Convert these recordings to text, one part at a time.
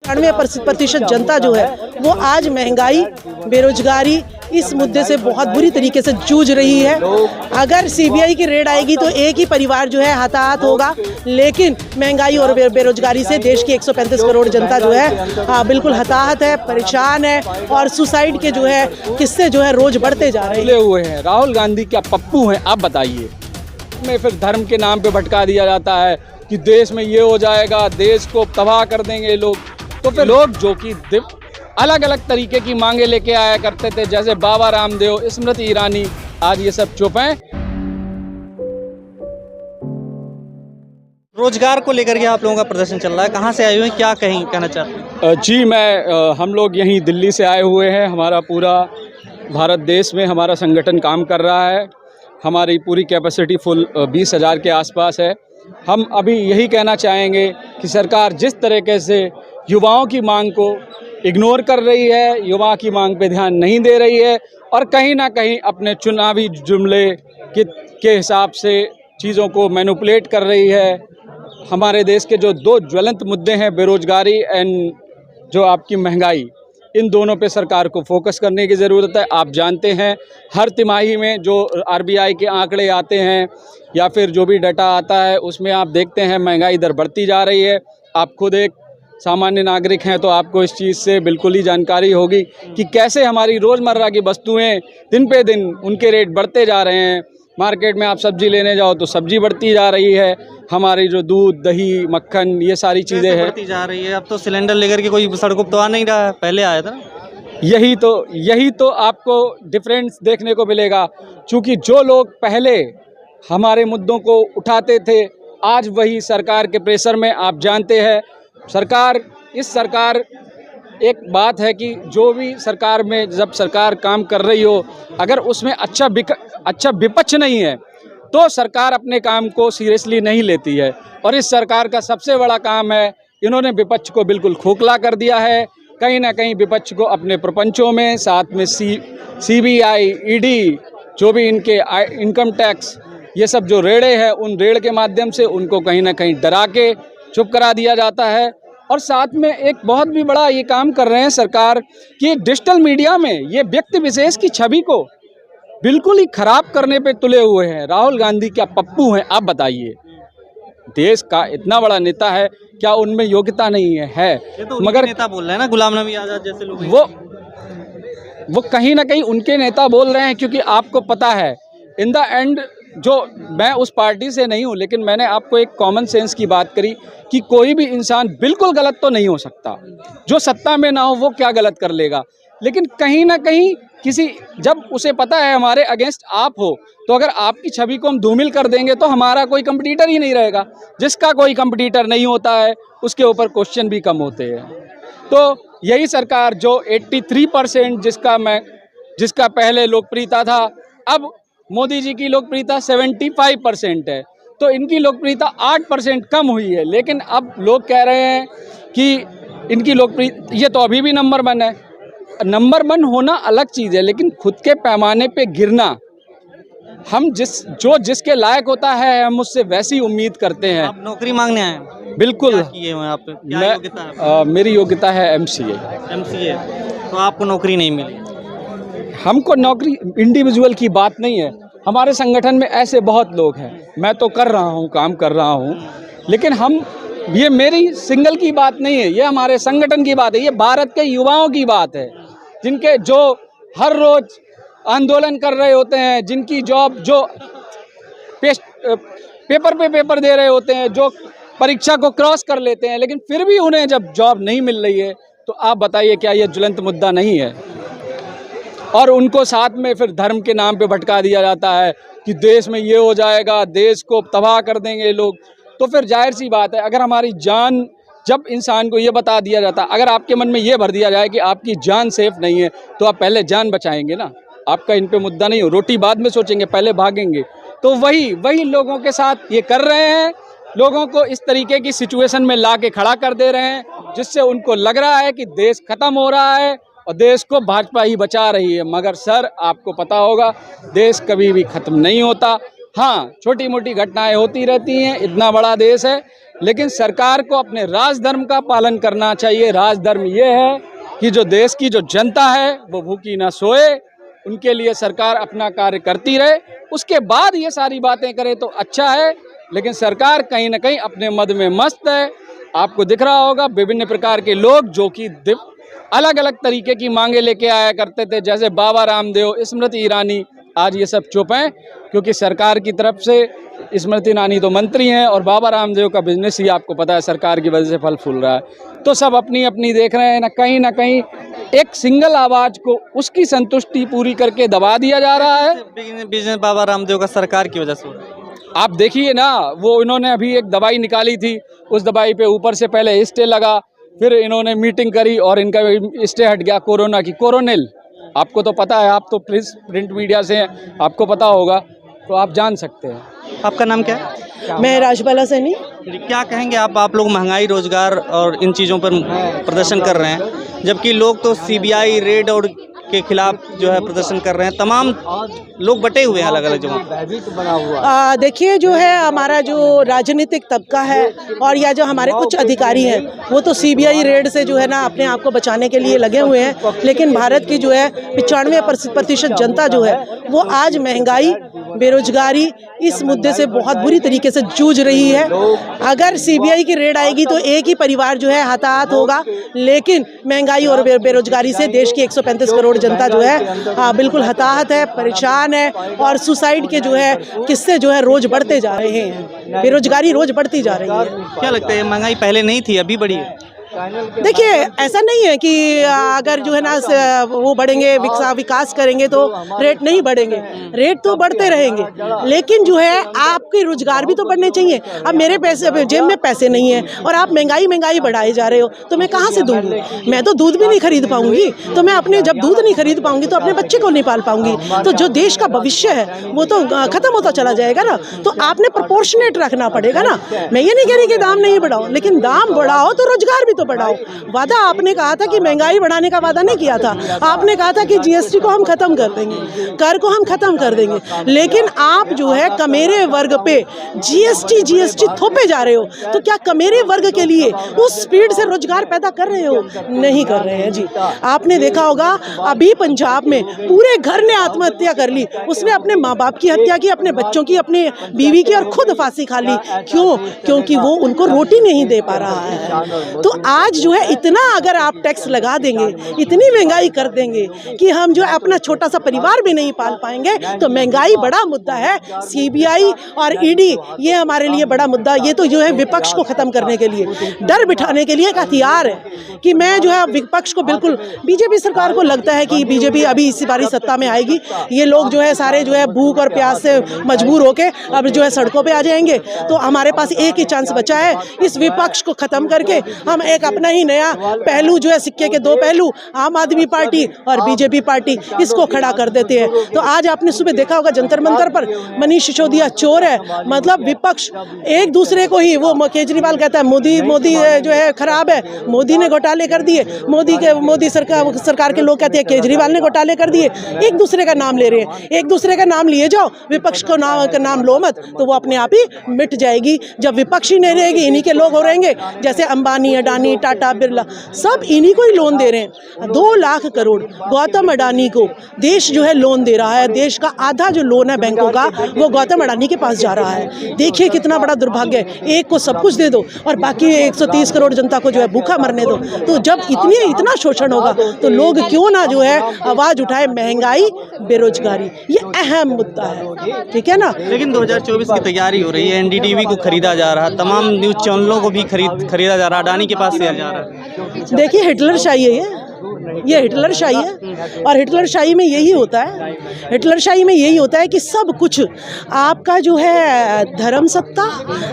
98% जनता जो है वो आज महंगाई, बेरोजगारी इस मुद्दे से बहुत बुरी तरीके से जूझ रही है। अगर सीबीआई की रेड आएगी तो एक ही परिवार जो है हताहत होगा, लेकिन महंगाई और बेरोजगारी से देश की 135 करोड़ जनता जो है बिल्कुल हताहत है, परेशान है और सुसाइड के जो है किस्से जो है रोज बढ़ते जा रहे हैं। राहुल गांधी क्या पप्पू हैं, आप बताइए। में फिर धर्म के नाम पे भटका दिया जाता है कि देश में ये हो जाएगा, देश को तबाह कर देंगे लोग। तो फिर लोग जो कि अलग अलग तरीके की मांगे लेके आया करते थे, जैसे बाबा रामदेव, स्मृति ईरानी, आज ये सब चुप हैं। रोजगार को लेकर के आप लोगों का प्रदर्शन चल रहा है, कहाँ से आए हुए हैं, क्या कहना चाहते हैं? जी हम लोग यहीं दिल्ली से आए हुए हैं। हमारा पूरा भारत देश में हमारा संगठन काम कर रहा है। हमारी पूरी कैपेसिटी फुल 20,000 के आसपास है। हम अभी यही कहना चाहेंगे कि सरकार जिस तरीके से युवाओं की मांग को इग्नोर कर रही है, युवा की मांग पे ध्यान नहीं दे रही है और कहीं ना कहीं अपने चुनावी जुमले के हिसाब से चीज़ों को मैनिपुलेट कर रही है। हमारे देश के जो दो ज्वलंत मुद्दे हैं, बेरोजगारी एंड जो आपकी महंगाई, इन दोनों पे सरकार को फोकस करने की ज़रूरत है। आप जानते हैं हर तिमाही में जो आरबीआई के आंकड़े आते हैं या फिर जो भी डाटा आता है उसमें आप देखते हैं महंगाई दर बढ़ती जा रही है। आप खुद एक सामान्य नागरिक हैं तो आपको इस चीज़ से बिल्कुल ही जानकारी होगी कि कैसे हमारी रोज़मर्रा की वस्तुएं दिन पे दिन उनके रेट बढ़ते जा रहे हैं। मार्केट में आप सब्जी लेने जाओ तो सब्जी बढ़ती जा रही है। हमारी जो दूध, दही, मक्खन, ये सारी चीज़ें हैं बढ़ती जा रही है। अब तो सिलेंडर लेकर के कोई सड़कों पर तो आ नहीं रहा है, पहले आया था। यही तो आपको डिफरेंस देखने को मिलेगा। क्योंकि जो लोग पहले हमारे मुद्दों को उठाते थे, आज वही सरकार के प्रेशर में, आप जानते हैं सरकार एक बात है कि जो भी सरकार में जब सरकार काम कर रही हो, अगर उसमें अच्छा विपक्ष नहीं है तो सरकार अपने काम को सीरियसली नहीं लेती है। और इस सरकार का सबसे बड़ा काम है, इन्होंने विपक्ष को बिल्कुल खोखला कर दिया है। कहीं ना कहीं विपक्ष को अपने प्रपंचों में, साथ में सीबीआई, ईडी, जो भी इनके इनकम टैक्स, ये सब जो रेड़े हैं, उन रेड़ के माध्यम से उनको कहीं ना कहीं डरा के चुप करा दिया जाता है। और साथ में एक बहुत भी बड़ा ये काम कर रहे हैं सरकार कि डिजिटल मीडिया में ये व्यक्ति विशेष की छवि को बिल्कुल ही खराब करने पे तुले हुए हैं। राहुल गांधी क्या पप्पू हैं, आप बताइए। देश का इतना बड़ा नेता है, क्या उनमें योग्यता नहीं है? ये तो मगर नेता बोल रहे हैं ना, गुलाम नबी आज़ाद जैसे लोग, वो कहीं ना कहीं उनके नेता बोल रहे हैं। क्योंकि आपको पता है इन द एंड, जो मैं उस पार्टी से नहीं हूँ, लेकिन मैंने आपको एक कॉमन सेंस की बात करी कि कोई भी इंसान बिल्कुल गलत तो नहीं हो सकता। जो सत्ता में ना हो वो क्या गलत कर लेगा, लेकिन कहीं ना कहीं जब उसे पता है हमारे अगेंस्ट आप हो, तो अगर आपकी छवि को हम धूमिल कर देंगे तो हमारा कोई कंपटीटर ही नहीं रहेगा। जिसका कोई कंपटीटर नहीं होता है उसके ऊपर क्वेश्चन भी कम होते हैं। तो यही सरकार जो 83% जिसका पहले लोकप्रियता था, अब मोदी जी की लोकप्रियता 75% है, तो इनकी लोकप्रियता 8% कम हुई है। लेकिन अब लोग कह रहे हैं कि इनकी लोकप्रियता, ये तो अभी भी नंबर 1 है। नंबर 1 होना अलग चीज़ है, लेकिन खुद के पैमाने पे गिरना, हम जिसके लायक होता है हम उससे वैसी उम्मीद करते हैं। आप नौकरी मांगने आए हैं? बिल्कुल। क्या किए हैं आप? क्या योग्यता है? मेरी योग्यता है MCA। तो आपको नौकरी नहीं मिली? हमको नौकरी, इंडिविजुअल की बात नहीं है। हमारे संगठन में ऐसे बहुत लोग हैं, मैं तो कर रहा हूँ, काम कर रहा हूँ, लेकिन ये मेरी सिंगल की बात नहीं है, ये हमारे संगठन की बात है। ये भारत के युवाओं की बात है, जिनके जो हर रोज आंदोलन कर रहे होते हैं, जिनकी जॉब जो पेपर पे पेपर दे रहे होते हैं, जो परीक्षा को क्रॉस कर लेते हैं, लेकिन फिर भी उन्हें जब जॉब नहीं मिल रही है, तो आप बताइए क्या ये ज्वलंत मुद्दा नहीं है? और उनको साथ में फिर धर्म के नाम पे भटका दिया जाता है कि देश में ये हो जाएगा, देश को तबाह कर देंगे लोग। तो फिर जाहिर सी बात है, अगर हमारी जान, जब इंसान को ये बता दिया जाता, अगर आपके मन में ये भर दिया जाए कि आपकी जान सेफ नहीं है, तो आप पहले जान बचाएंगे ना। आपका इन पे मुद्दा नहीं हो, रोटी बाद में सोचेंगे, पहले भागेंगे। तो वही लोगों के साथ ये कर रहे हैं, लोगों को इस तरीके की सिचुएशन में ला के खड़ा कर दे रहे हैं, जिससे उनको लग रहा है कि देश खत्म हो रहा है और देश को भाजपा ही बचा रही है। मगर सर, आपको पता होगा देश कभी भी खत्म नहीं होता। हाँ, छोटी मोटी घटनाएं होती रहती हैं, इतना बड़ा देश है, लेकिन सरकार को अपने राजधर्म का पालन करना चाहिए। राजधर्म ये है कि जो देश की जो जनता है वो भूखी ना सोए, उनके लिए सरकार अपना कार्य करती रहे, उसके बाद ये सारी बातें करे तो अच्छा है। लेकिन सरकार कहीं ना कहीं अपने मद में मस्त है। आपको दिख रहा होगा विभिन्न प्रकार के लोग जो कि अलग अलग तरीके की मांगे लेके आया करते थे, जैसे बाबा रामदेव, स्मृति ईरानी, आज ये सब चुप हैं क्योंकि सरकार की तरफ से स्मृति ईरानी तो मंत्री हैं और बाबा रामदेव का बिजनेस ही आपको पता है सरकार की वजह से फल फूल रहा है। तो सब अपनी अपनी देख रहे हैं, ना कहीं एक सिंगल आवाज़ को उसकी संतुष्टि पूरी करके दबा दिया जा रहा है। बिजनेस बाबा रामदेव का सरकार की वजह से हो रहा है। आप देखिए ना, वो इन्होंने अभी एक दवाई निकाली थी, उस दवाई पे ऊपर से पहले स्टे लगा, फिर इन्होंने मीटिंग करी और इनका स्टे हट गया कोरोना की। कोरोनिल आपको तो पता है, आप तो प्रिंट मीडिया से हैं, आपको पता होगा, तो आप जान सकते हैं। आपका नाम क्या है? मैं राजबाला सैनी। क्या कहेंगे आप लोग महंगाई, रोजगार और इन चीज़ों पर प्रदर्शन कर रहे हैं, जबकि लोग तो सीबीआई रेड और के खिलाफ जो है प्रदर्शन कर रहे हैं, तमाम लोग बटे हुए हैं अलग अलग जगह। देखिए, जो है हमारा जो राजनीतिक तबका है और या जो हमारे उच्च अधिकारी हैं वो तो सीबीआई रेड से जो है ना अपने आप को बचाने के लिए लगे हुए हैं, लेकिन भारत की जो है 95% जनता जो है वो आज महंगाई, बेरोजगारी, इस मुद्दे से बहुत बुरी तरीके से जूझ रही है। अगर सीबीआई की रेड आएगी तो एक ही परिवार जो है हताहत होगा, लेकिन महंगाई और बेरोजगारी से देश की 135 करोड़ जनता जो है बिल्कुल हताहत है, परेशान है और सुसाइड के जो है किस्से जो है रोज बढ़ते जा रहे हैं, बेरोजगारी रोज बढ़ती जा रही है। क्या लगता है महंगाई पहले नहीं थी, अभी बढ़ी है? देखिए, ऐसा नहीं है कि अगर जो है ना वो बढ़ेंगे, विकास करेंगे तो रेट नहीं बढ़ेंगे, रेट तो बढ़ते रहेंगे, लेकिन जो है आपके रोजगार भी तो बढ़ने चाहिए। अब मेरे पैसे जेब में पैसे नहीं है और आप महंगाई बढ़ाए जा रहे हो, तो मैं कहाँ से दूंगी? मैं तो दूध भी नहीं खरीद पाऊंगी, तो मैं अपने जब दूध नहीं खरीद पाऊंगी तो अपने बच्चे को नहीं पाल पाऊंगी, तो जो देश का भविष्य है वो तो खत्म होता चला जाएगा ना। तो आपने प्रोपोर्शनेट रखना पड़ेगा ना। मैं ये नहीं कह रही कि दाम नहीं बढ़ाओ, लेकिन दाम बढ़ाओ तो रोजगार भी तो बढ़ाओ। वादा आपने कहा था कि महंगाई बढ़ाने का वादा नहीं किया था, आपने कहा था कि जीएसटी को हम खत्म कर देंगे, कर को हम खत्म कर देंगे, लेकिन आप जो है कमेरे वर्ग पे जीएसटी थोपे जा रहे हो। तो क्या कमेरे वर्ग के लिए उस स्पीड से रोजगार पैदा कर रहे हो? नहीं कर रहे हैं जी। आपने देखा होगा अभी पंजाब में पूरे घर ने आत्महत्या कर ली, उसने अपने माँ बाप की हत्या की, अपने बच्चों की, अपने बीवी की और खुद फांसी खा ली। क्यों? क्योंकि वो उनको रोटी नहीं दे पा रहा है। तो आज जो है इतना अगर आप टैक्स लगा देंगे, इतनी महंगाई कर देंगे कि हम जो है अपना छोटा सा परिवार भी नहीं पाल पाएंगे, तो महंगाई बड़ा मुद्दा है। सीबीआई और ईडी ये हमारे लिए बड़ा मुद्दा, ये तो जो है विपक्ष को खत्म करने के लिए, डर बिठाने के लिए एक हथियार है कि मैं जो है विपक्ष को बिल्कुल, बीजेपी सरकार को लगता है कि बीजेपी अभी इसी बारी सत्ता में आएगी, ये लोग जो है सारे जो है भूख और प्यास से मजबूर होके अब जो है सड़कों पे आ जाएंगे। तो हमारे पास एक ही चांस बचा है, इस विपक्ष को खत्म करके हम एक अपना ही नया पहलू जो है, सिक्के के दो पहलू, आम आदमी पार्टी और बीजेपी पार्टी, इसको खड़ा कर देते हैं। तो आज आपने सुबह देखा होगा जंतर मंतर पर मनीष सिसोदिया चोर है, मतलब विपक्ष एक दूसरे को ही, वो केजरीवाल कहता है मोदी जो है खराब है, मोदी ने घोटाले कर दिए, मोदी सरकार के लोग कहते हैं केजरीवाल ने घोटाले कर दिए। एक दूसरे का नाम ले रहे हैं, एक दूसरे का नाम लिए जाओ, विपक्ष को नाम लो मत, तो वो अपने आप ही मिट जाएगी। जब विपक्ष ही नहीं रहेगी, इन्हीं के लोग हो रहेंगे, जैसे अंबानी, अडानी, टाटा, बिरला, सब इन्हीं को ही लोन दे रहे हैं। 2 लाख करोड़ गौतम अडानी को देश जो है लोन दे रहा है। देश का आधा जो लोन है बैंकों का वो गौतम अडानी के पास जा रहा है। देखिए कितना बड़ा दुर्भाग्य है, एक को सब कुछ दे दो और बाकी 130 करोड़ जनता को जो है भूखा मरने दो। तो जब इतना शोषण होगा तो लोग क्यों ना जो है आवाज उठाए। महंगाई, बेरोजगारी ये अहम मुद्दा है, ठीक है ना। लेकिन 2024 की तैयारी हो रही है, एनडीटीवी को खरीदा जा रहा है, तमाम न्यूज चैनलों को भी खरीदा जा रहा है, अडानी के पास शेयर जा रहा है। देखिए हिटलरशाही है ये हिटलरशाही है और हिटलरशाही में यही होता है, हिटलरशाही में यही होता है कि सब कुछ आपका जो है धर्म सत्ता,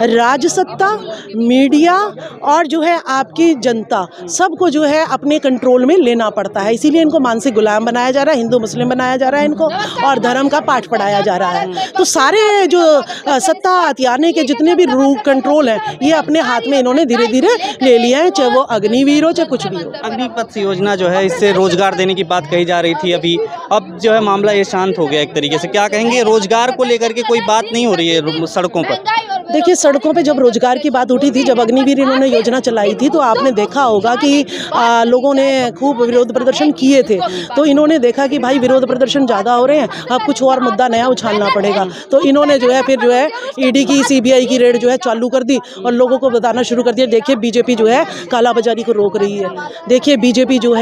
राज सत्ता, मीडिया और जो है आपकी जनता, सबको जो है अपने कंट्रोल में लेना पड़ता है। इसीलिए इनको मानसिक गुलाम बनाया जा रहा है, हिंदू मुस्लिम बनाया जा रहा है इनको, और धर्म का पाठ पढ़ाया जा रहा है। तो सारे जो सत्ता हथियाने के जितने भी कंट्रोल हैं ये अपने हाथ में इन्होंने धीरे धीरे ले लिया है, चाहे वो अग्निवीर हो चाहे कुछ भी हो। अग्निपथ योजना जो है इससे रोजगार देने की बात कही जा रही थी अभी, अब जो है मामला ये शांत हो गया एक तरीके से। क्या कहेंगे, रोजगार को लेकर के कोई बात नहीं हो रही है सड़कों पर? देखिए, सड़कों पे जब रोजगार की बात उठी थी, जब अग्निवीर इन्होंने योजना चलाई थी, तो आपने देखा होगा कि लोगों ने खूब विरोध प्रदर्शन किए थे। तो इन्होंने देखा कि भाई विरोध प्रदर्शन ज़्यादा हो रहे हैं, अब कुछ और मुद्दा नया उछालना पड़ेगा। तो इन्होंने जो है फिर जो है ईडी की, सीबीआई की रेड जो है चालू कर दी और लोगों को बताना शुरू कर दिया, देखिए बीजेपी जो है कालाबाजारी को रोक रही है, देखिए बीजेपी जो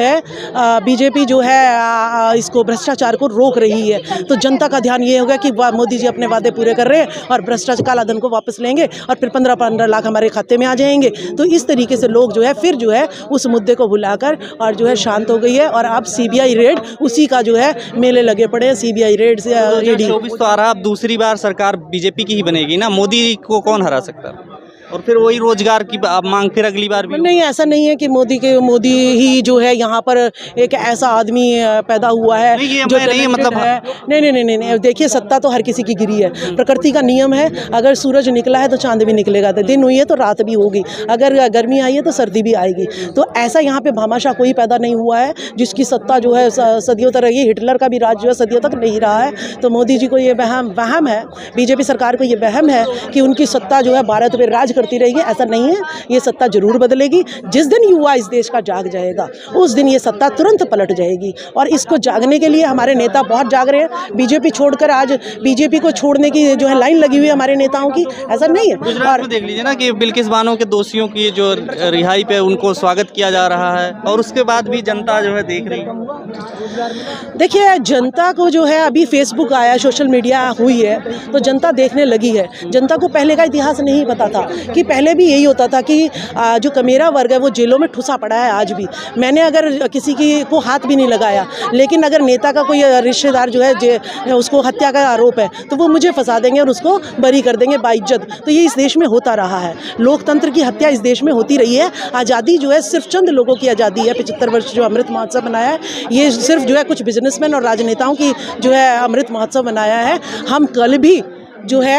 है इसको भ्रष्टाचार को रोक रही है। तो जनता का ध्यान ये होगा कि मोदी जी अपने वादे पूरे कर रहे हैं और भ्रष्टाचार काला धन को वापस लेंगे और फिर 15-15 लाख हमारे खाते में आ जाएंगे। तो इस तरीके से लोग जो है फिर जो है उस मुद्दे को भुलाकर और जो है शांत हो गई है। और अब सीबीआई रेड उसी का जो है मेले लगे पड़े हैं, सीबीआई रेड से ईडी। 2024 तो आ रहा, अब दूसरी बार सरकार बीजेपी की ही बनेगी ना, मोदी को कौन हरा सकता है? और फिर वही रोजगार की मांग फिर अगली बार भी नहीं, ऐसा नहीं है कि मोदी ही जो है यहाँ पर एक ऐसा आदमी पैदा हुआ है जो नहीं, मतलब है। नहीं, देखिए सत्ता तो हर किसी की गिरी है, प्रकृति का नियम है। अगर सूरज निकला है तो चांद भी निकलेगा, तो दिन हुई है तो रात भी होगी, अगर गर्मी आई है तो सर्दी भी आएगी। तो ऐसा यहाँ पे भामाशाह कोई पैदा नहीं हुआ है जिसकी सत्ता जो है सदियों तक रही। हिटलर का भी राज जो है सदियों तक नहीं रहा है। तो मोदी जी को ये वहम है, बीजेपी सरकार को ये वहम है कि उनकी सत्ता जो है भारत पे राज करती रहेगी। ऐसा नहीं है, ये सत्ता जरूर बदलेगी। जिस दिन युवा इस देश का जाग जाएगा उस दिन ये सत्ता तुरंत पलट जाएगी। और इसको जागने के लिए हमारे नेता बहुत जाग रहे हैं। बीजेपी छोड़कर आज बीजेपी को छोड़ने की जो है लाइन लगी हुई है हमारे नेताओं की, ऐसा नहीं है। और देख लीजिए ना कि बिल्किस बानो के दोषियों की जो रिहाई पे उनको स्वागत किया जा रहा है और उसके बाद भी जनता जो है देख रही है। देखिए, जनता को जो है अभी फेसबुक आया, सोशल मीडिया हुई है तो जनता देखने लगी है। जनता को पहले का इतिहास नहीं पता था कि पहले भी यही होता था कि जो कमेरा वर्ग है वो जेलों में ठुसा पड़ा है आज भी। मैंने अगर किसी को हाथ भी नहीं लगाया, लेकिन अगर नेता का कोई रिश्तेदार जो है उसको हत्या का आरोप है तो वो मुझे फंसा देंगे और उसको बरी कर देंगे बाइज्जत। तो ये इस देश में होता रहा है, लोकतंत्र की हत्या इस देश में होती रही है। आज़ादी जो है सिर्फ चंद लोगों की आज़ादी है। 75 वर्ष जो अमृत महोत्सव मनाया है ये सिर्फ जो है कुछ बिजनेसमैन और राजनेताओं की जो है अमृत महोत्सव मनाया है। हम कल भी जो है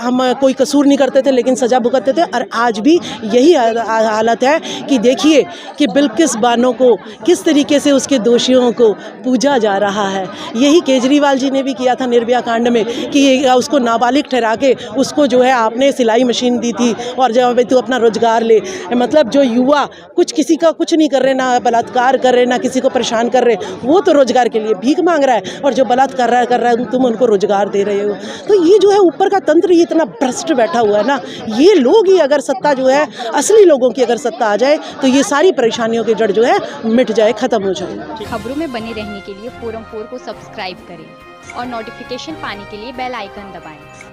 हम कोई कसूर नहीं करते थे लेकिन सज़ा भुगतते थे, और आज भी यही हालत है कि देखिए कि बिल्किस बानो को किस तरीके से उसके दोषियों को पूजा जा रहा है। यही केजरीवाल जी ने भी किया था निर्भया कांड में कि उसको नाबालिग ठहरा के उसको जो है आपने सिलाई मशीन दी थी और जब तू अपना रोजगार ले। मतलब जो युवा किसी का कुछ नहीं कर रहे, ना बलात्कार कर रहे, ना किसी को परेशान कर रहे, वो तो रोजगार के लिए भीख मांग रहा है, और जो बलात्कार कर रहा है तुम उनको रोजगार दे रहे हो। तो ये जो है ऊपर का तंत्र ये इतना भ्रष्ट बैठा हुआ है ना, ये लोग ही अगर सत्ता जो है असली लोगों की अगर सत्ता आ जाए तो ये सारी परेशानियों की जड़ जो है मिट जाए, खत्म हो जाए। खबरों में बने रहने के लिए फोरम 4 को सब्सक्राइब करें और नोटिफिकेशन पाने के लिए बेल आइकन दबाएं।